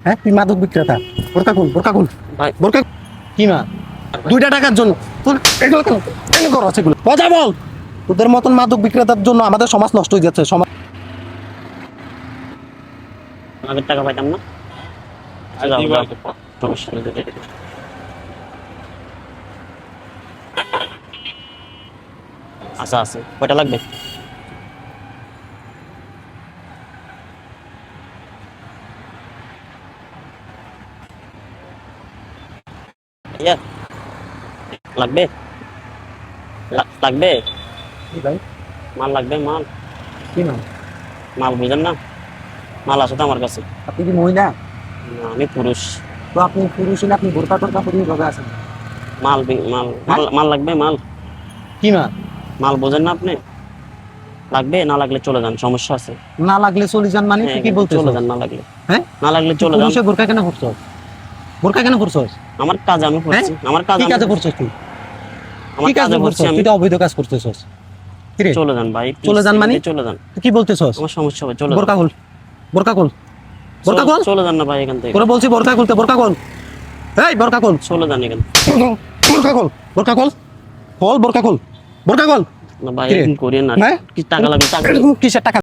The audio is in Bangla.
হ্যাঁ তুই মাদক বিক্রেতা, বোরকা খুল, বোরকা খুল ভাই বোরকা। কি মা? 2টা টাকার জন্য তোর এগুলো কেন কেন করো সেগুলো কথা বল। তোদের মতন মাদক বিক্রেতার জন্য আমাদের সমাজ নষ্ট হয়ে যাচ্ছে। সমাজ আগের টাকা পাইতাম না। যাও, যাও। সমস্যা নেই। আচ্ছা আছে, কয়টা লাগবে? ইয়া লাগবে, লাগবে কি ভাই? মাল লাগবে, মাল কি মা? মাল বুঝেন না? মাল আছে তো আমার কাছে। আপনি কি মহিলা? না, আমি পুরুষ। তো আপনি পুরুষ হলে আপনি বোরকা টোরকা পরিয়ে ভাবে আছেন। মাল মাল মাল মাল লাগবে, মাল কি মা? মাল বোঝেন না আপনি? লাগবে, না লাগলে চলে যান, সমস্যা আছে। না লাগলে চলে যান মানে হ্যাঁ, তুই কি বলতেছ? চলে যান না লাগলে। হ্যাঁ না লাগলে তুই চলে যান। পুরুষে বোরকা কেন পরছস? বোরকা কেন পরছস? আমার কাজ আমি হ্যাঁ করছি, আমার কাজ কি আমি কাজে করছি। পরছস তুই? আমার কি কাজে কাজে পরছস? করছি আমি। তুই তো অবৈধ কাজ করতেছস। কি রে? চলে যান ভাই, চলে যান মানে? চলে যান। তুই কি বলতেছস? আমার সমস্যা হবে, চলে বোরকা যান। খুল, বোরকা খুল, বোরকা খুল। চলে যান না ভাই এখান থেকে। তোরা বলছি বোরকা খুলতে, বোরকা খুল। এই বোরকা খুল, চলে যান এখান বোরকা খুল, বোরকা খুল, খোল বোরকা খুল, বোরকা খুল। না ভাই, কি রে? এরকম করিয়েন না। হ্যাঁ? কি টাকা লাগবে? টাকা কিসের টাকা?